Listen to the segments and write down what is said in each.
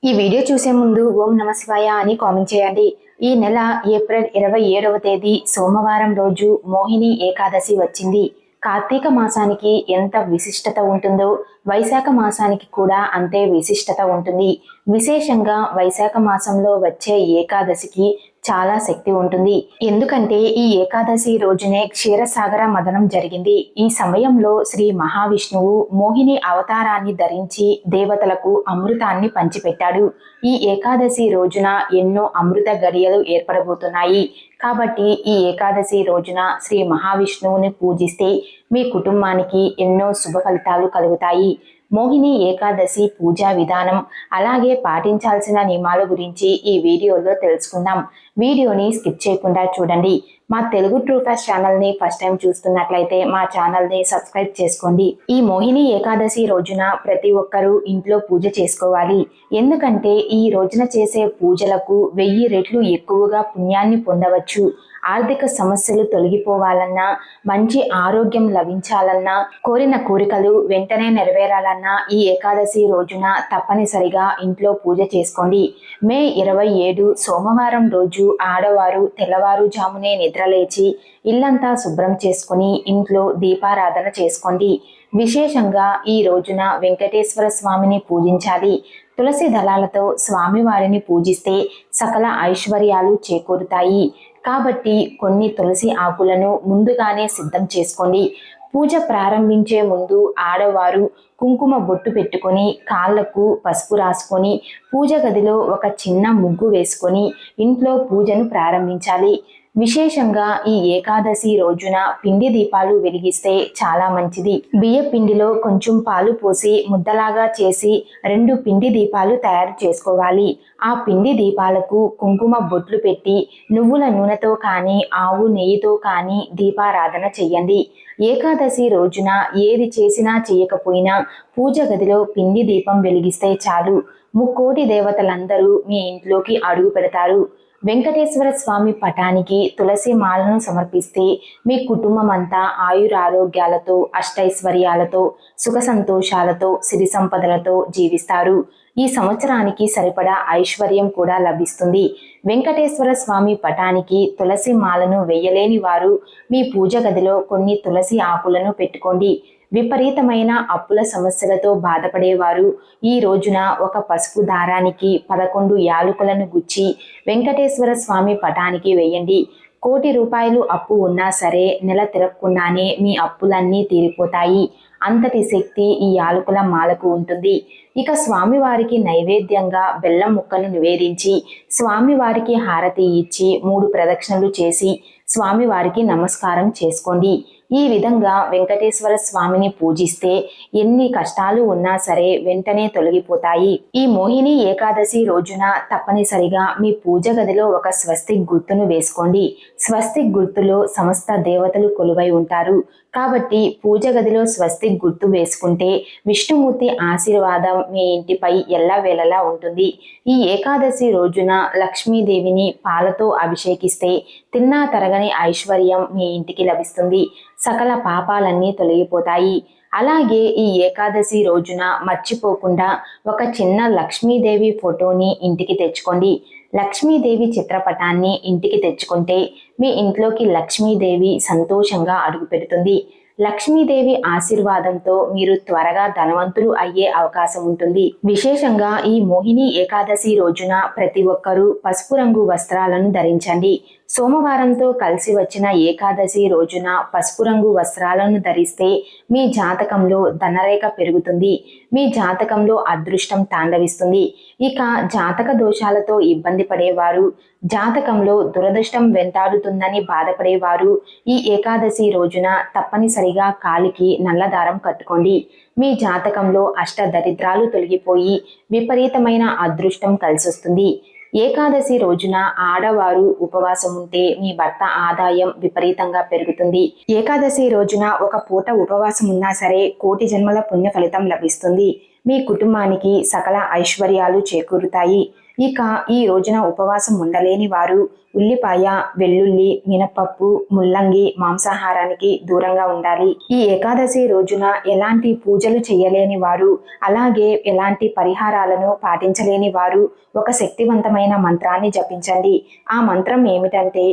ఈ వీడియో చూసే ముందు ఓం నమ శివాయ అని కామెంట్ చేయండి. ఈ నెల ఏప్రిల్ 27వ తేదీ సోమవారం రోజు మోహిని ఏకాదశి వచ్చింది. కార్తీక మాసానికి ఎంత విశిష్టత ఉంటుందో వైశాఖ మాసానికి కూడా అంతే విశిష్టత ఉంటుంది. విశేషంగా వైశాఖ మాసంలో వచ్చే ఏకాదశికి చాలా శక్తి ఉంటుంది. ఎందుకంటే ఈ ఏకాదశి రోజునే క్షీరసాగర మదనం జరిగింది. ఈ సమయంలో శ్రీ మహావిష్ణువు మోహిని అవతారాన్ని ధరించి దేవతలకు అమృతాన్ని పంచిపెట్టాడు. ఈ ఏకాదశి రోజున ఎన్నో అమృత గడియలు ఏర్పడబోతున్నాయి. కాబట్టి ఈ ఏకాదశి రోజున శ్రీ మహావిష్ణువుని పూజిస్తే మీ కుటుంబానికి ఎన్నో శుభ ఫలితాలు కలుగుతాయి. మోహిని ఏకాదశి పూజా విధానం అలాగే పాటించాల్సిన నియమాల గురించి ఈ వీడియోలో తెలుసుకుందాం. వీడియోని స్కిప్ చేయకుండా చూడండి. మా తెలుగు ట్రూ ఫాస్ట్ ఛానల్ని ఫస్ట్ టైం చూస్తున్నట్లయితే మా ఛానల్ని సబ్స్క్రైబ్ చేసుకోండి. ఈ మోహిని ఏకాదశి రోజున ప్రతి ఒక్కరూ ఇంట్లో పూజ చేసుకోవాలి. ఎందుకంటే ఈ రోజున చేసే పూజలకు 1000 రెట్లు ఎక్కువగా పుణ్యాన్ని పొందవచ్చు. ఆర్థిక సమస్యలు తొలగిపోవాలన్నా, మంచి ఆరోగ్యం లభించాలన్నా, కోరిన కోరికలు వెంటనే నెరవేరాలన్నా ఈ ఏకాదశి రోజున తప్పనిసరిగా ఇంట్లో పూజ చేసుకోండి. మే 27 సోమవారం రోజు ఆడవారు తెల్లవారుజామునే నిద్రలేచి ఇల్లంతా శుభ్రం చేసుకుని ఇంట్లో దీపారాధన చేసుకోండి. విశేషంగా ఈ రోజున వెంకటేశ్వర స్వామిని పూజించాలి. తులసి దళాలతో స్వామివారిని పూజిస్తే సకల ఐశ్వర్యాలు చేకూరుతాయి. కాబట్టి కొన్ని తులసి ఆకులను ముందుగానే సిద్ధం చేసుకోండి. పూజ ప్రారంభించే ముందు ఆడవారు కుంకుమ బొట్టు పెట్టుకొని కాళ్లకు పసుపు రాసుకొని పూజ గదిలో ఒక చిన్న ముగ్గు వేసుకొని ఇంట్లో పూజను ప్రారంభించాలి. విశేషంగా ఈ ఏకాదశి రోజున పిండి దీపాలు వెలిగిస్తే చాలా మంచిది. బియ్య పిండిలో కొంచెం పాలు పోసి ముద్దలాగా చేసి 2 పిండి దీపాలు తయారు చేసుకోవాలి. ఆ పిండి దీపాలకు కుంకుమ బొట్లు పెట్టి నువ్వుల నూనెతో కానీ ఆవు నెయ్యితో కానీ దీపారాధన చెయ్యండి. ఏకాదశి రోజున ఏది చేసినా చేయకపోయినా పూజ గదిలో పిండి దీపం వెలిగిస్తే చాలు. ముక్కోటి దేవతలందరూ మీ ఇంట్లోకి అడుగు పెడతారు. వెంకటేశ్వర స్వామి పటానికి తులసి మాలను సమర్పిస్తే మీ కుటుంబం అంతా ఆయురారోగ్యాలతో, అష్టైశ్వర్యాలతో, సుఖ సంతోషాలతో, సిరి సంపదలతో జీవిస్తారు. ఈ సంవత్సరానికి సరిపడా ఐశ్వర్యం కూడా లభిస్తుంది. వెంకటేశ్వర స్వామి పటానికి తులసి మాలను వేయలేని వారు మీ పూజ గదిలో కొన్ని తులసి ఆకులను పెట్టుకోండి. విపరీతమైన అప్పుల సమస్యలతో బాధపడేవారు ఈ రోజున ఒక పసుపు దారానికి 11 యాలకులను గుచ్చి వెంకటేశ్వర స్వామి పటానికి వేయండి. 1 కోటి రూపాయలు అప్పు ఉన్నా సరే నెల తిరగకుండానే మీ అప్పులన్నీ తీరిపోతాయి. అంతటి శక్తి ఈ యాలకుల మాలకు ఉంటుంది. ఇక స్వామివారికి నైవేద్యంగా బెల్లం ముక్కను నివేదించి స్వామివారికి హారతి ఇచ్చి 3 ప్రదక్షిణలు చేసి స్వామివారికి నమస్కారం చేసుకోండి. ఈ విధంగా వెంకటేశ్వర స్వామిని పూజిస్తే ఎన్ని కష్టాలు ఉన్నా సరే వెంటనే తొలగిపోతాయి. ఈ మోహిని ఏకాదశి రోజున తప్పనిసరిగా మీ పూజ గదిలో ఒక స్వస్తిక్ గుర్తును వేసుకోండి. స్వస్తిక్ గుర్తులో సమస్త దేవతలు కొలువై ఉంటారు. కాబట్టి పూజ గదిలో స్వస్తిక్ గుర్తు వేసుకుంటే విష్ణుమూర్తి ఆశీర్వాదం మీ ఇంటిపై ఎల్లవేళలా ఉంటుంది. ఈ ఏకాదశి రోజున లక్ష్మీదేవిని పాలతో అభిషేకిస్తే తిన్నా తరగని ఐశ్వర్యం మీ ఇంటికి లభిస్తుంది. సకల పాపాలన్నీ తొలగిపోతాయి. అలాగే ఈ ఏకాదశి రోజున మర్చిపోకుండా ఒక చిన్న లక్ష్మీదేవి ఫోటోని ఇంటికి తెచ్చుకోండి. లక్ష్మీదేవి చిత్రపటాన్ని ఇంటికి తెచ్చుకుంటే మీ ఇంట్లోకి లక్ష్మీదేవి సంతోషంగా అడుగు పెడుతుంది. లక్ష్మీదేవి ఆశీర్వాదంతో మీరు త్వరగా ధనవంతులు అయ్యే అవకాశం ఉంటుంది. విశేషంగా ఈ మోహిని ఏకాదశి రోజున ప్రతి ఒక్కరూ పసుపు రంగు వస్త్రాలను ధరించండి. సోమవారంతో కలిసి వచ్చిన ఏకాదశి రోజున పసుపు రంగు వస్త్రాలను ధరిస్తే మీ జాతకంలో ధనరేఖ పెరుగుతుంది. మీ జాతకంలో అదృష్టం తాండవిస్తుంది. ఇక జాతక దోషాలతో ఇబ్బంది పడేవారు, జాతకంలో దురదృష్టం వెంటాడుతుందని బాధపడేవారు ఈ ఏకాదశి రోజున తప్పనిసరిగా కాలికి నల్లదారం కట్టుకోండి. మీ జాతకంలో అష్ట దరిద్రాలు తొలగిపోయి విపరీతమైన అదృష్టం కలిసొస్తుంది. ఏకాదశి రోజున ఆడవారు ఉపవాసం ఉంటే మీ భర్త ఆదాయం విపరీతంగా పెరుగుతుంది. ఏకాదశి రోజున ఒక పూట ఉపవాసం ఉన్నా సరే 1 కోటి జన్మల పుణ్య ఫలితం లభిస్తుంది. మీ కుటుంబానికి సకల ఐశ్వర్యాలు చేకూరుతాయి. ఇక ఈ రోజున ఉపవాసం ఉండలేని వారు ఉల్లిపాయ, వెల్లుల్లి, మినపప్పు, ముల్లంగి మాంసాహారానికి దూరంగా ఉండాలి. ఈ ఏకాదశి రోజున ఎలాంటి పూజలు చేయలేని వారు, అలాగే ఎలాంటి పరిహారాలను పాటించలేని వారు ఒక శక్తివంతమైన మంత్రాన్ని జపించండి. ఆ మంత్రం ఏమిటంటే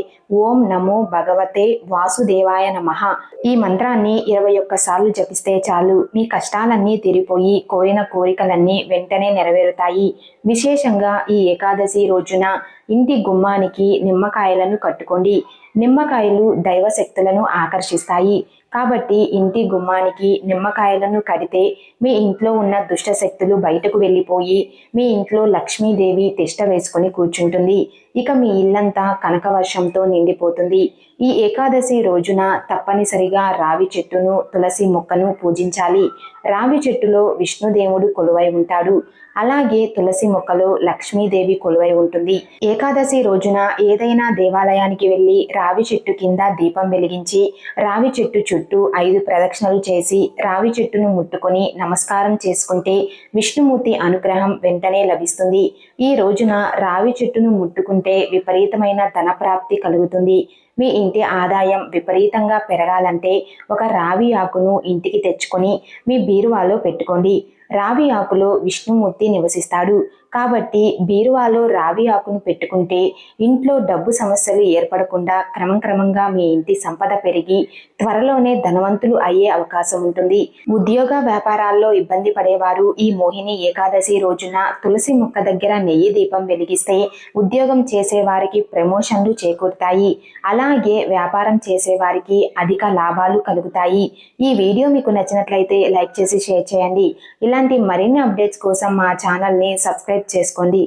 ఓం నమో భగవతే వాసుదేవాయ నమః. ఈ మంత్రాన్ని 21 సార్లు జపిస్తే చాలు, మీ కష్టాలన్నీ తీరిపోయి కోరిన కోరికలన్నీ వెంటనే నెరవేరుతాయి. విశేషంగా ఈ ఏకాదశి రోజున ఇంటి గుమ్మానికి నిమ్మకాయలను కట్టుకోండి. నిమ్మకాయలు దైవ శక్తులను ఆకర్షిస్తాయి. కాబట్టి ఇంటి గుమ్మానికి నిమ్మకాయలను కడితే మీ ఇంట్లో ఉన్న దుష్ట శక్తులు బయటకు వెళ్ళిపోయి మీ ఇంట్లో లక్ష్మీదేవి తిష్ట వేసుకొని కూర్చుంటుంది. ఇక మీ ఇల్లంతా కనకవర్షంతో నిండిపోతుంది. ఈ ఏకాదశి రోజున తప్పనిసరిగా రావి చెట్టును, తులసి మొక్కను పూజించాలి. రావి చెట్టులో విష్ణుదేవుడు కొలువై ఉంటాడు. అలాగే తులసి మొక్కలో లక్ష్మీదేవి కొలువై ఉంటుంది. ఏకాదశి రోజున ఏదైనా దేవాలయానికి వెళ్ళి రావి చెట్టు కింద దీపం వెలిగించి రావి చెట్టు చుట్టూ 5 ప్రదక్షిణలు చేసి రావి చెట్టును ముట్టుకొని నమస్కారం చేసుకుంటే విష్ణుమూర్తి అనుగ్రహం వెంటనే లభిస్తుంది. ఈ రోజున రావి చెట్టును ముట్టుకుంటే విపరీతమైన ధనప్రాప్తి కలుగుతుంది. మీ ఇంటి ఆదాయం విపరీతంగా పెరగాలంటే ఒక రావి ఆకును ఇంటికి తెచ్చుకొని మీ బీరువాలో పెట్టుకోండి. రావి ఆకులో విష్ణుమూర్తి నివసిస్తాడు. కాబట్టి బీరువాలో రావి ఆకును పెట్టుకుంటే ఇంట్లో డబ్బు సమస్యలు ఏర్పడకుండా క్రమంగా మీ ఇంటి సంపద పెరిగి త్వరలోనే ధనవంతులు అయ్యే అవకాశం ఉంటుంది. ఉద్యోగ వ్యాపారాల్లో ఇబ్బంది పడేవారు ఈ మోహిని ఏకాదశి రోజున తులసి మొక్క దగ్గర నెయ్యి దీపం వెలిగిస్తే ఉద్యోగం చేసే వారికి ప్రమోషన్లు చేకూరుతాయి. అలాగే వ్యాపారం చేసే వారికి అధిక లాభాలు కలుగుతాయి. ఈ వీడియో మీకు నచ్చినట్లయితే లైక్ చేసి షేర్ చేయండి. ఇలాంటి మరిన్ని అప్డేట్స్ కోసం మా ఛానల్ని సబ్స్క్రైబ్ చేసుకోండి.